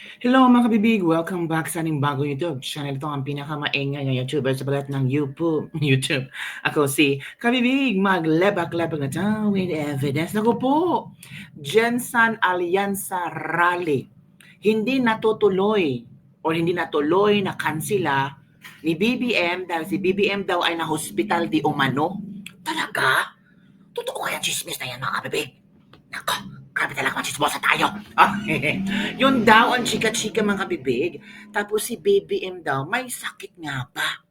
Hello mga kabibig! Welcome back sa ating bagong YouTube channel. Ito ang pinakamaingay na YouTuber sa balat ng YouTube. Ako si Kabibig, maglebak-lebak na tayo with evidence. Naku po, Jensan Alianza Rally. Hindi natutuloy o hindi natuloy na kansila ni BBM dahil si BBM daw ay na-hospital di umano. Talaga? Totoo kaya chismis na yan mga kabibig? Nako, grabe talaga machismosa tayo. Yun daw ang chika-chika mga bibig. Tapos si BBM daw, may sakit nga ba?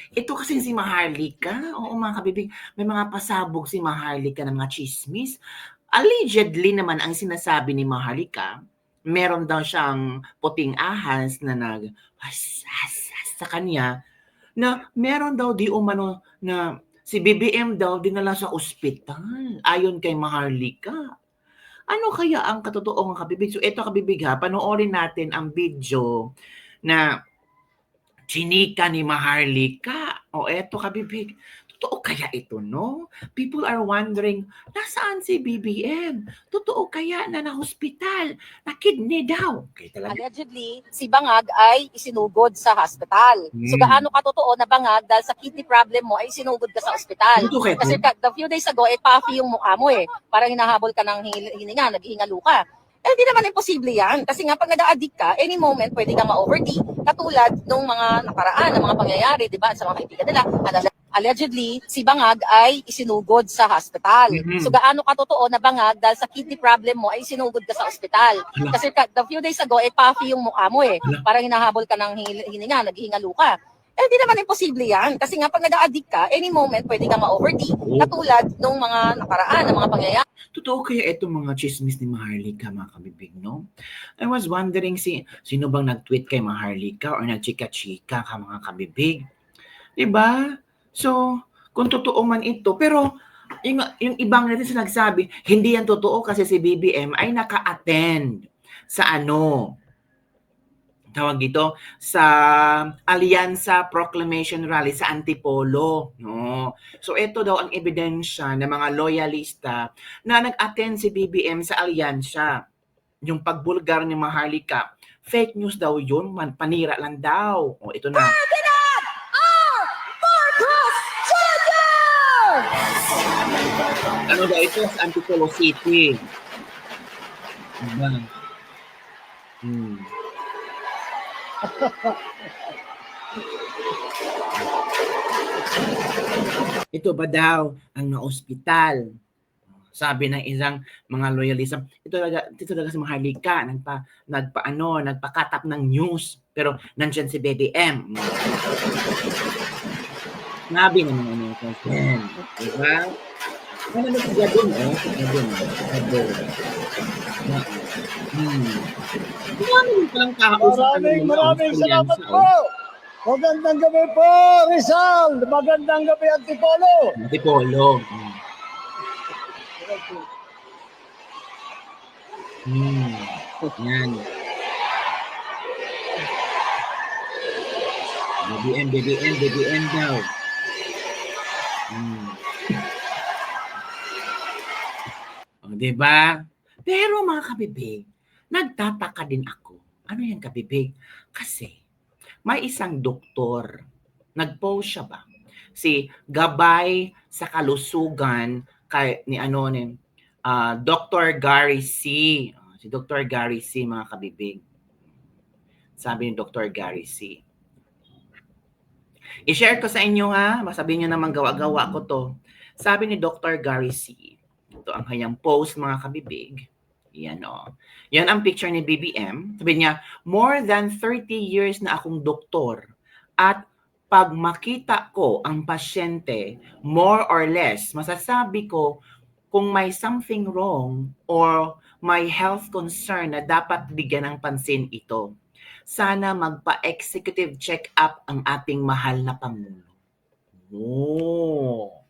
Ito kasi si Maharlika. Oo mga kabibig, may mga pasabog si Maharlika ng mga chismis. Allegedly naman ang sinasabi ni Maharlika, meron daw siyang puting ahas na sa kanya na meron daw di umano na si BBM daw dinala sa ospital ayon kay Maharlika. Ano kaya ang katotoong kabibig? So eto kabibig ha, panoorin natin ang video na chinika ni Maharlika. O eto kabibig, totoo kaya ito, no? People are wondering, nasaan si BBM? Totoo kaya na na-hospital? Na kidney daw? Okay, talaga. Allegedly, si Bangag ay isinugod sa hospital. So gaano katotoo na Bangag dahil sa kidney problem mo ay isinugod ka sa hospital? Totoo kaya Kasi ito? the few days ago, puffy yung mukha mo eh. Parang hinahabol ka ng hininga, naghihingalo ka. Eh, hindi naman imposible yan. Kasi nga, pag nada-addict ka, any moment, pwede kang ma-OVD. Katulad nung mga nakaraan, ng mga pangyayari, di ba, sa mga kaibigan nila. Allegedly, si Bangag ay isinugod sa hospital. So gaano katotoo na Bangag dahil sa kidney problem mo ay isinugod ka sa hospital? Kasi the few days ago, puffy yung mukha mo eh. Parang hinahabol ka ng hininga, naghihingalo ka. Eh, hindi naman imposible yan. Kasi nga, pag nada-addict ka, any moment, pwede kang ma-OVD. Katulad nung mga nakaraan, ng mga pangyayari. Totoo kaya itong mga chismis ni Maharlika, mga kabibig, no? I was wondering sino bang nag-tweet kay Maharlika or nagchika-chika ka mga kabibig? Diba? So, kung totoo man ito, pero yung ibang netizen nagsabi, hindi yan totoo kasi si BBM ay naka-attend sa tawag dito, sa Alianza Proclamation Rally sa Antipolo. No? So ito daw ang ebidensya ng mga loyalista na nag-attend si BBM sa Alianza. Yung pagbulgar ni Maharlika, fake news daw yun, panira lang daw. O ito na. Ferdinand R. Marcos Jr. Ano daw ito sa Antipolo City? Diba? Ito ba daw ang na-ospital? Sabi ng isang mga loyalista, ito talaga si Maharlika, nagpa-cut ng news, pero nandiyan si BBM. Sabi naman ano ito, diba? Ano na siya dun, Marami palang tao sa Maraming salamat po. Magandang gabi po, Rizal. Magandang gabi, Antipolo. Antipolo. Yan. BBM daw. O, diba? Pero mga kabibig, nagtataka din ako. Ano yan kabibig? Kasi may isang doktor, nag-post siya ba? Si Gabay sa Kalusugan ni Dr. Gary C. Si Dr. Gary C, mga kabibig. Sabi ni Dr. Gary C. I-share ko sa inyo ha, masabihin nyo naman gawa-gawa ko to. Sabi ni Dr. Gary C. Ito ang kanyang post mga kabibig. Yan o. Yan ang picture ni BBM. Sabi niya, more than 30 years na akong doktor at pag makita ko ang pasyente, more or less, masasabi ko kung may something wrong or may health concern na dapat bigyan ng pansin ito. Sana magpa-executive check-up ang ating mahal na Pangulo. Oh.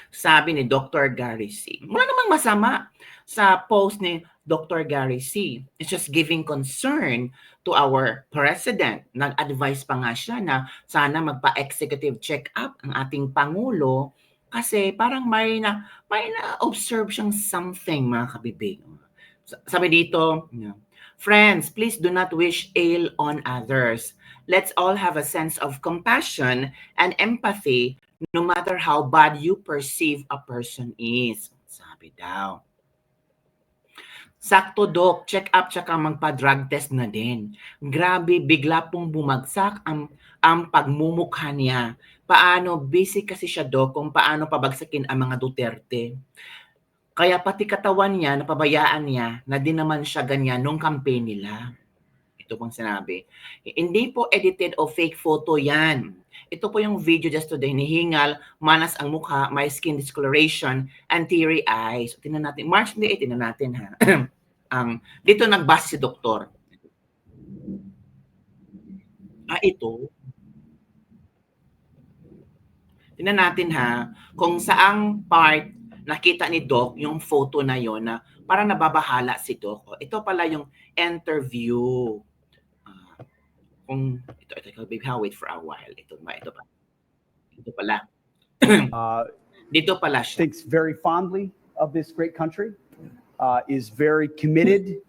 Sabi ni Dr. Gary C. Wala namang masama sa post ni Dr. Gary C. It's just giving concern to our president. Nag-advise pa nga siya na sana magpa-executive check-up ang ating Pangulo kasi parang may na-observe siyang something, mga kabibig. Sabi dito, Friends, please do not wish ill on others. Let's all have a sense of compassion and empathy no matter how bad you perceive a person is. Sabi daw. Sakto, Doc. Check up tsaka magpa-drug test na din. Grabe, bigla pong bumagsak ang pagmumukha niya. Paano? Busy kasi siya, Doc, kung paano pabagsakin ang mga Duterte. Kaya pati katawan niya, napabayaan niya na din naman siya ganyan nung campaign nila. Ito pong sinabi. Hindi po edited o fake photo yan. Ito po yung video just today. Nihingal, manas ang mukha, may skin discoloration, and teary eyes. So, tingnan natin. March 28, tingnan natin ha. Dito nagbase si doktor. Ito. Tingnan natin ha, kung saang part nakita ni Doc yung photo na yon na parang nababahala si Doc. Ito pala yung interview. Kung ito baby, wait for a while. Ito pa. Ito pala. Dito pala siya. Thinks very fondly of this great country, is very committed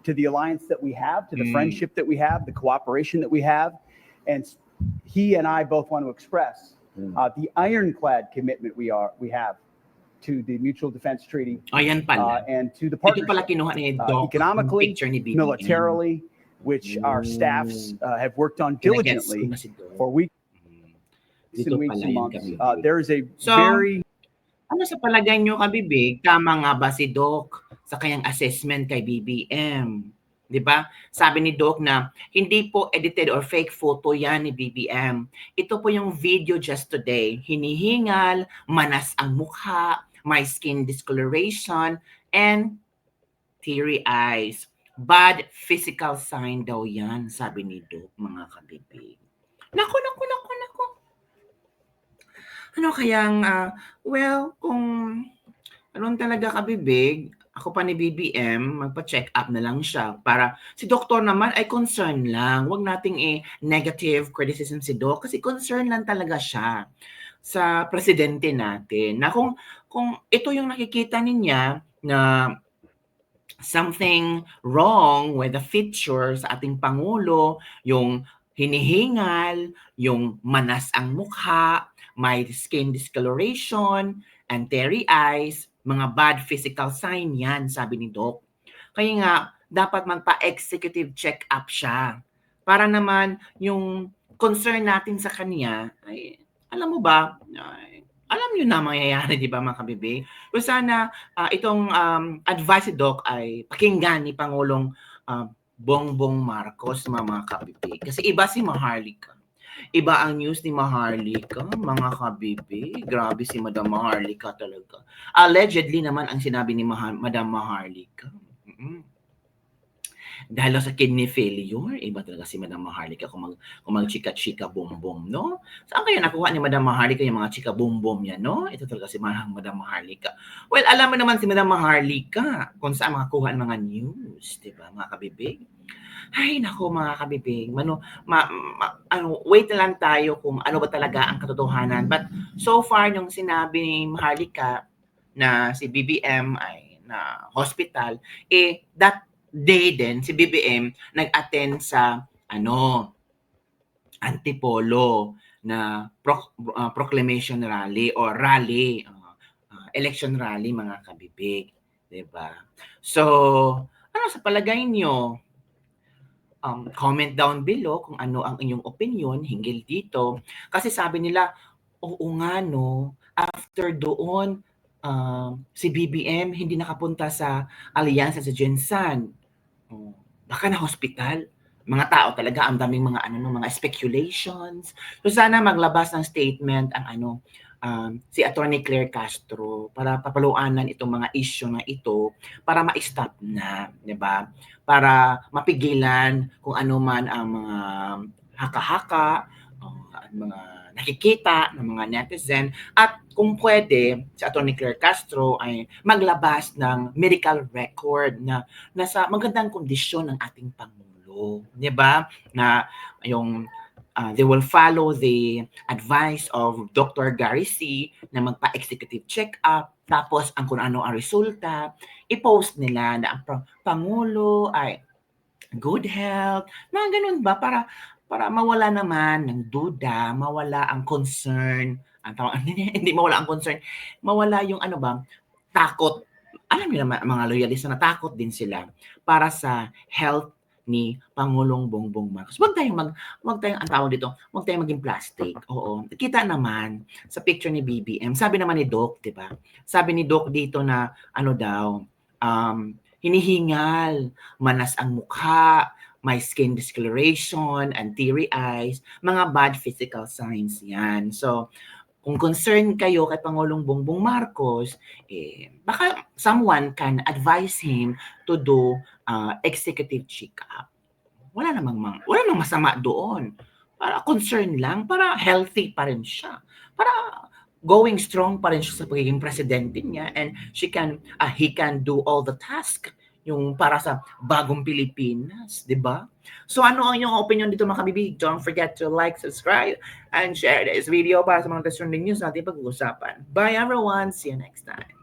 to the alliance that we have, to the friendship that we have, the cooperation that we have. And he and I both want to express the ironclad commitment we have to the Mutual Defense Treaty. Ayan pala. And to the Ito pala partnership, kinuha ni Doc, economically, picture ni BBM. militarily, which our staffs have worked on diligently for weeks and weeks and months. There is a very... Ano sa palagay nyo, Kabibig? Tama nga ba si Doc sa kanyang assessment kay BBM? Di ba? Sabi ni Doc na hindi po edited or fake photo yan ni BBM. Ito po yung video just today. Hinihingal, manas ang mukha, may skin discoloration, and teary eyes. Bad physical sign daw yan, sabi ni Doc, mga Kabibig. Naku. Ano kayang, kung anong talaga, Kabibig, ako pa ni BBM, magpa-check up na lang siya para si doktor naman ay concern lang. Huwag nating negative criticism si Doc kasi concern lang talaga siya sa presidente natin. Na kung ito yung nakikita niya na something wrong with the features sa ating Pangulo, yung hinihingal, yung manas ang mukha, may skin discoloration, and teary eyes, mga bad physical sign yan, sabi ni Doc. Kaya nga, dapat magpa-executive check-up siya. Para naman yung concern natin sa kanya, ay, alam mo ba, alam nyo na mangyayari, di ba mga Kabibig? So sana itong advice ni Doc ay pakinggan ni Pangulong Bongbong Marcos, mga Kabibig. Kasi iba si Maharlika. Iba ang news ni Maharlika, mga Kabibig. Grabe si Madam Maharlika talaga. Allegedly naman ang sinabi ni Madam Maharlika. Dahil sa kidney failure, iba talaga si Madam Maharlika kung mag-chika-chika boom-boom, no? Saan kaya nakuha ni Madam Maharlika yung mga chika boom-boom yan, no? Ito talaga si Madam Maharlika. Well, alam mo naman si Madam Maharlika kung saan makakuha ng mga news, di ba, mga Kabibig? Ay, nako mga Kabibig, wait na lang tayo kung ano ba talaga ang katotohanan. But so far, nung sinabi ni Maharlika na si BBM ay na hospital, that day din, si BBM nag-attend sa Antipolo na proclamation rally or rally, election rally, mga Kabibig. Diba? So, ano sa palagay nyo? Comment down below kung ano ang inyong opinion hinggil dito. Kasi sabi nila, oo nga no, after doon, si BBM hindi nakapunta sa alyansa sa Jensan. Baka na hospital. Mga tao talaga, ang daming mga speculations. So sana maglabas ng statement ang si Attorney Claire Castro para papaluanan itong mga issue na ito para ma-stop na, 'di ba? Para mapigilan kung ano man ang mga haka-haka, at mga nakikita ng mga netizen, at kung pwede, si Attorney Claire Castro ay maglabas ng medical record na nasa magandang kondisyon ng ating Pangulo, 'di ba? Na yung they will follow the advice of Dr. Gary C. na magpa-executive check-up. Tapos, kung ano ang resulta, i-post nila na ang Pangulo ay good health, mga ganun ba para mawala naman ng duda, mawala ang concern, ang tawag hindi mawala ang concern, mawala yung ano ba, takot. Alam niyo naman mga loyalista na takot din sila para sa health ni Pangulong Bongbong Marcos. Wag tayong ang tawag dito, wag tayong maging plastic. Oo. Kita naman sa picture ni BBM. Sabi naman ni Doc, 'di ba? Sabi ni Doc dito na ano daw, hinihingal, manas ang mukha, may skin discoloration and teary eyes, mga bad physical signs yan. So, kung concerned kayo kay Pangulong Bongbong Marcos, baka someone can advise him to do executive check-up. Wala namang masama doon. Para concern lang, para healthy pa rin siya. Para going strong pa rin siya sa pagiging presidente niya and he can do all the task yung para sa bagong Pilipinas, di ba? So ano ang inyong opinion dito mga kabibig? Don't forget to like, subscribe, and share this video para sa mga news natin pag-uusapan. Bye everyone! See you next time!